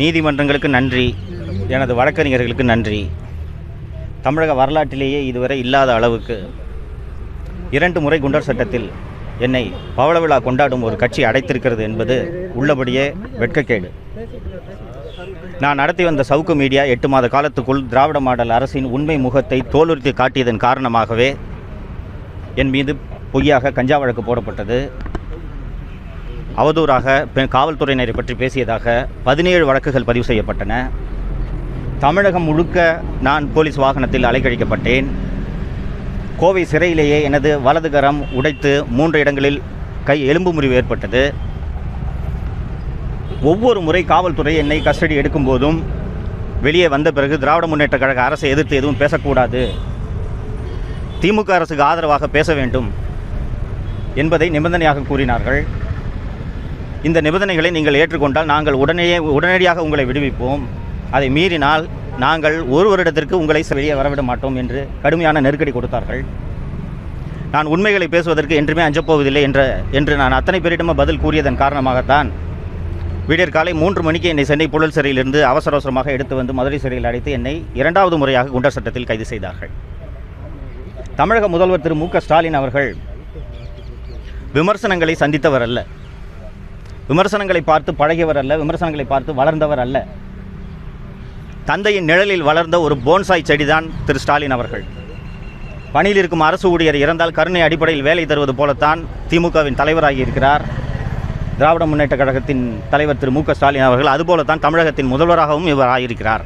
நீதிமன்றங்களுக்கு நன்றி, எனது வழக்கறிஞர்களுக்கு நன்றி. தமிழக வரலாற்றிலேயே இதுவரை இல்லாத அளவுக்கு 2 முறை குண்டர் சட்டத்தில் என்னை பவள விழா கொண்டாடும் ஒரு கட்சி அடைத்திருக்கிறது என்பது உள்ளபடியே வெட்கக்கேடு. நான் நடத்தி வந்த சவுக்கு மீடியா 8 மாத காலத்துக்குள் திராவிட மாடல் அரசின் உண்மை முகத்தை தோலுரித்து காட்டியதன் காரணமாகவே என் மீது பொய்யாக கஞ்சா வழக்கு போடப்பட்டது. அவதூறாக காவல்துறையினரை பற்றி பேசியதாக 17 வழக்குகள் பதிவு செய்யப்பட்டன. தமிழகம் முழுக்க நான் போலீஸ் வாகனத்தில் அலைக்கழிக்கப்பட்டேன். கோவை சிறையிலேயே எனது வலது கரம் உடைத்து 3 இடங்களில் எலும்பு முறிவு ஏற்பட்டது. ஒவ்வொரு முறை காவல்துறை என்னை கஸ்டடி எடுக்கும் போதும் வெளியே வந்த பிறகு திராவிட முன்னேற்ற கழக அரசை எதிர்த்து எதுவும் பேசக்கூடாது, திமுக அரசுக்கு ஆதரவாக பேச வேண்டும் என்பதை நிபந்தனையாக கூறினார்கள். இந்த நிபந்தனைகளை நீங்கள் ஏற்றுக்கொண்டால் நாங்கள் உடனடியாக உங்களை விடுவிப்போம், அதை மீறினால் நாங்கள் 1 வருடத்திற்கு உங்களை வெளியே வரவிட மாட்டோம் என்று கடுமையான நெருக்கடி கொடுத்தார்கள். நான் உண்மைகளை பேசுவதற்கு என்றுமே அஞ்சப்போவதில்லை என்று நான் அத்தனை பேரிடமும் பதில் கூறியதன் காரணமாகத்தான் விடியற் காலை 3 மணிக்கு என்னை சென்னை புழல் சிறையிலிருந்து அவசரமாக எடுத்து வந்து மதுரை சிறையில் அடைத்து என்னை 2வது முறையாக குண்டர் சட்டத்தில் கைது செய்தார்கள். தமிழக முதல்வர் திரு மு.க. ஸ்டாலின் அவர்கள் விமர்சனங்களை சந்தித்தவர் அல்ல, விமர்சனங்களை பார்த்து பழகியவர் அல்ல, விமர்சனங்களை பார்த்து வளர்ந்தவர் அல்ல. தந்தையின் நிழலில் வளர்ந்த ஒரு போன்சாய் செடிதான் திரு ஸ்டாலின் அவர்கள். பணியில் இருக்கும் அரசு ஊழியர் இறந்தால் கருணை அடிப்படையில் வேலை தருவது போலத்தான் திமுகவின் தலைவராகி இருக்கிறார் திராவிட முன்னேற்ற கழகத்தின் தலைவர் திரு மு.க. ஸ்டாலின் அவர்கள். அதுபோலத்தான் தமிழகத்தின் முதல்வராகவும் இவர் ஆகியிருக்கிறார்.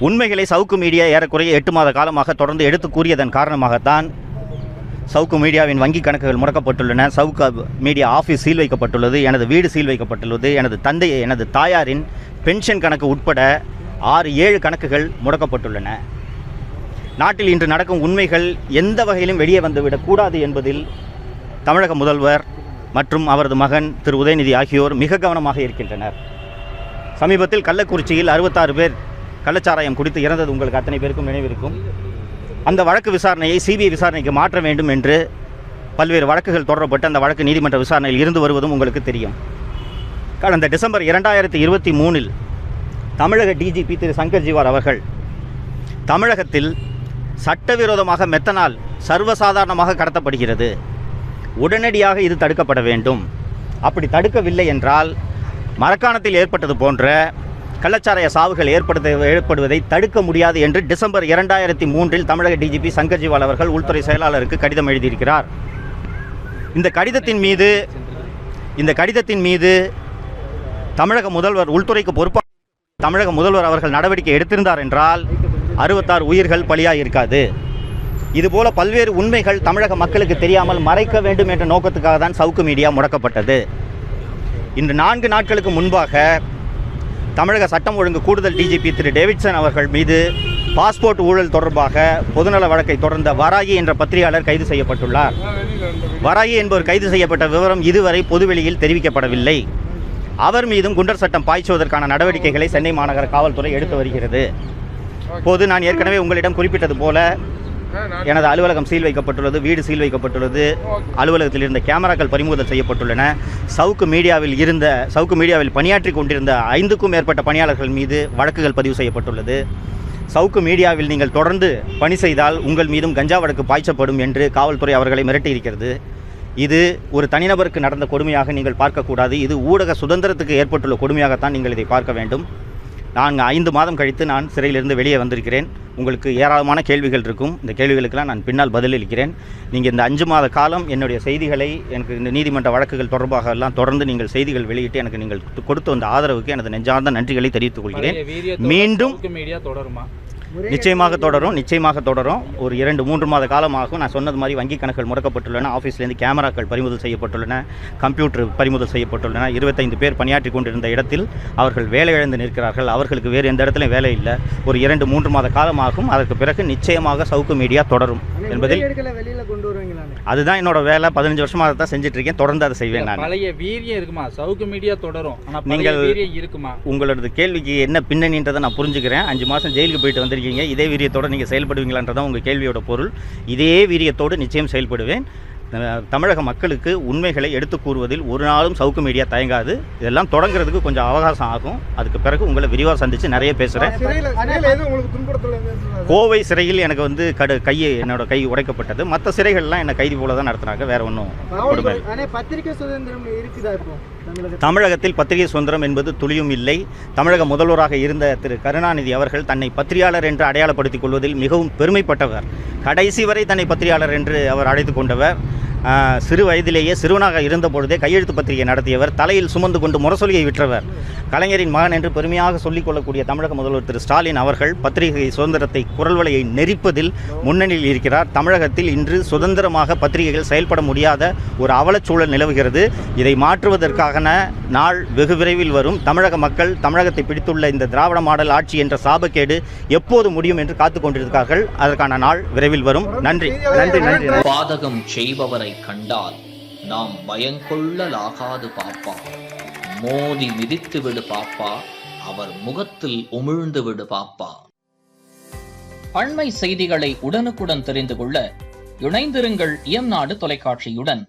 உண்மைகளை சவுக்கு மீடியா ஏறக்குறைய 8 மாத காலமாக தொடர்ந்து எடுத்து கூறியதன் காரணமாகத்தான் சவுக்கு மீடியாவின் வங்கி கணக்குகள் முடக்கப்பட்டுள்ளன, சவுக்கு மீடியா ஆஃபீஸ் சீல் வைக்கப்பட்டுள்ளது, எனது வீடு சீல் வைக்கப்பட்டுள்ளது, எனது தாயாரின் பென்ஷன் கணக்கு உட்பட 6-7 கணக்குகள் முடக்கப்பட்டுள்ளன. நாட்டில் இன்று நடக்கும் உண்மைகள் எந்த வகையிலும் வெளியே வந்துவிடக்கூடாது என்பதில் தமிழக முதல்வர் மற்றும் அவரது மகன் திரு உதயநிதி ஆகியோர் மிக கவனமாக இருக்கின்றனர். சமீபத்தில் கள்ளக்குறிச்சியில் 66 பேர் கள்ளச்சாராயம் குடித்து இறந்தது உங்களுக்கு அத்தனை பேருக்கும் நினைவிருக்கும். அந்த வழக்கு விசாரணையை சிபிஐ விசாரணைக்கு மாற்ற வேண்டும் என்று பல்வேறு வழக்குகள் தொடரப்பட்டு அந்த வழக்கு நீதிமன்ற விசாரணையில் இருந்து வருவதும் உங்களுக்கு தெரியும். கடந்த டிசம்பர் 2023 தமிழக டிஜிபி திரு சங்கர் ஜிவால் அவர்கள் தமிழகத்தில் சட்டவிரோதமாக மெத்தனால் சர்வசாதாரணமாக கடத்தப்படுகிறது, உடனடியாக இது தடுக்கப்பட வேண்டும், அப்படி தடுக்கவில்லை என்றால் மரக்காணத்தில் ஏற்பட்டது போன்ற கள்ளச்சாராய சாவுகள் ஏற்படுவதை தடுக்க முடியாது என்று டிசம்பர் 2003 தமிழக டிஜிபி சங்கர் ஜிவால் அவர்கள் உள்துறை செயலாளருக்கு கடிதம் எழுதியிருக்கிறார். இந்த கடிதத்தின் மீது தமிழக முதல்வர் உள்துறைக்கு பொறுப்பாக தமிழக முதல்வர் அவர்கள் நடவடிக்கை எடுத்திருந்தார் என்றால் 66 உயிர்கள் பலியாகியிருக்காது. இதுபோல பல்வேறு உண்மைகள் தமிழக மக்களுக்கு தெரியாமல் மறைக்க வேண்டும் என்ற நோக்கத்துக்காக தான் சவுக்கு மீடியா முடக்கப்பட்டது. இன்று 4 நாட்களுக்கு முன்பாக தமிழக சட்டம் ஒழுங்கு கூடுதல் டிஜிபி திரு டேவிட்சன் அவர்கள் மீது பாஸ்போர்ட் ஊழல் தொடர்பாக பொதுநல வழக்கை தொடர்ந்த வராகி என்ற பத்திரிகையாளர் கைது செய்யப்பட்டுள்ளார். வராகி என்பவர் கைது செய்யப்பட்ட விவரம் இதுவரை பொதுவெளியில் தெரிவிக்கப்படவில்லை. அவர் மீதும் குண்டர் சட்டம் பாய்ச்சுவதற்கான நடவடிக்கைகளை சென்னை மாநகர காவல்துறை எடுத்து வருகிறது. இப்போது நான் ஏற்கனவே உங்களிடம் குறிப்பிட்டது போல எனது அலுவலகம் சீல் வைக்கப்பட்டுள்ளது, வீடு சீல் வைக்கப்பட்டுள்ளது, அலுவலகத்தில் இருந்த கேமராக்கள் பறிமுதல் செய்யப்பட்டுள்ளன. சவுக்கு மீடியாவில் பணியாற்றி கொண்டிருந்த 5க்கும் மேற்பட்ட பணியாளர்கள் மீது வழக்குகள் பதிவு செய்யப்பட்டுள்ளது. சவுக்கு மீடியாவில் நீங்கள் தொடர்ந்து பணி செய்தால் உங்கள் மீதும் கஞ்சா வழக்கு பாய்ச்சப்படும் என்று காவல்துறை அவர்களை மிரட்டியிருக்கிறது. இது ஒரு தனிநபருக்கு நடந்த கொடுமையாக நீங்கள் பார்க்கக்கூடாது, இது ஊடக சுதந்திரத்துக்கு ஏற்பட்டுள்ள கொடுமையாகத்தான் நீங்கள் இதை பார்க்க வேண்டும். நான் 5 மாதம் கழித்து நான் சிறையிலிருந்து வெளியே வந்திருக்கிறேன். உங்களுக்கு ஏராளமான கேள்விகள் இருக்கும், இந்த கேள்விகளுக்கெல்லாம் நான் பின்னால் பதிலளிக்கிறேன். நீங்கள் இந்த 5 மாத காலம் என்னுடைய செய்திகளை எனக்கு இந்த நீதிமன்ற வழக்குகள் தொடர்பாக எல்லாம் தொடர்ந்து நீங்கள் செய்திகள் வெளியிட்டு எனக்கு நீங்கள் கொடுத்து வந்த ஆதரவுக்கு எனது நெஞ்சார்ந்த நன்றிகளை தெரிவித்துக் கொள்கிறேன். மீண்டும் நிச்சயமாக தொடரும். ஒரு 2-3 மாத காலமாகும். நான் சொன்னது மாதிரி வங்கி கணக்குகள் முடக்கப்பட்டுள்ளன, ஆஃபீஸ்லேருந்து கேமராக்கள் பறிமுதல் செய்யப்பட்டுள்ளன, கம்ப்யூட்டர் பறிமுதல் செய்யப்பட்டுள்ளன. 25 பேர் பணியாற்றி கொண்டிருந்த இடத்தில் அவர்கள் வேலை இழந்து நிற்கிறார்கள். அவர்களுக்கு வேறு எந்த இடத்துலையும் வேலை இல்லை. ஒரு 2-3 மாத காலமாகும். அதற்கு பிறகு நிச்சயமாக சவுக்கு மீடியா தொடரும் என்பதில் அதுதான் என்னோட வேலை. 15 வருஷமாக தான் செஞ்சுட்டு இருக்கேன், தொடர்ந்து அதை செய்வேன். நான் சவுக்கு மீடியா தொடரும். நீங்கள் உங்களோட கேள்விக்கு என்ன பின்னணின்றதை நான் புரிஞ்சுக்கிறேன். 5 மாதம் ஜெயிலுக்கு போயிட்டு வந்து இதே வீரியத்தோடு நீங்கள் செயல்படுவீங்களான்றதான் உங்கள் கேள்வியோட பொருள். இதே வீரியத்தோடு நிச்சயம் செயல்படுவேன். தமிழக மக்களுக்கு உண்மைகளை எடுத்து கூறுவதில் ஒரு நாளும் சவுக்கு மீடியா தயங்காது. இதெல்லாம் தொடங்குறதுக்கு கொஞ்சம் அவகாசம் ஆகும். அதுக்கு பிறகு உங்களை விரிவாக சந்தித்து நிறைய பேசுகிறேன். கோவை சிறையில் எனக்கு வந்து என்னோட கை உடைக்கப்பட்டது. மற்ற சிறைகள்லாம் என்னை கைதி போல தான் நடத்துனாங்க, வேற ஒன்றும். பத்திரிகை சுதந்திரம் இருக்குதா இப்போ தமிழகத்தில்? பத்திரிகை சுதந்திரம் என்பது துளியும் இல்லை. தமிழக முதல்வராக இருந்த திரு கருணாநிதி அவர்கள் தன்னை பத்திரிகையாளர் என்று அடையாளப்படுத்திக் கொள்வதில் மிகவும் பெருமைப்பட்டவர். கடைசி வரை தன்னை பத்திரிகையாளர் என்று அவர் அழைத்து கொண்டவர். சிறு வயதிலேயே சிறுவனாக இருந்த பொழுதே கையெழுத்து பத்திரிகை நடத்தியவர். தலையில் சுமந்து கொண்டு முரசொலியை விற்றவர். கலைஞரின் மகன் என்று பெருமையாக சொல்லிக் கொள்ளக்கூடிய தமிழக முதல்வர் திரு ஸ்டாலின் அவர்கள் பத்திரிகை சுதந்திரத்தை குரல்வலையை நெரிப்பதில் முன்னணியில் இருக்கிறார். தமிழகத்தில் இன்று சுதந்திரமாக பத்திரிகைகள் செயல்பட முடியாத ஒரு அவலச்சூழல் நிலவுகிறது. இதை மாற்றுவதற்கான நாள் வெகு விரைவில் வரும். தமிழக மக்கள் தமிழகத்தை பிடித்துள்ள இந்த திராவிட மாடல் ஆட்சி என்ற சாபக்கேடு எப்போது முடியும் என்று காத்துக் கொண்டிருக்கிறார்கள். அதற்கான நாள் விரைவில் வரும். நன்றி நன்றி நன்றி. பாதகம் செய்பவரை கண்டால் நாம் பயங்கொள்ளலாகாது பாப்பா. மோதி மிதித்து விடு பாப்பா, அவர் முகத்தில் உமிழ்ந்து விடு பாப்பா. அண்மை செய்திகளை உடனுக்குடன் தெரிந்து கொள்ள இணைந்திருங்கள் இயம்நாடு தொலைக்காட்சியுடன்.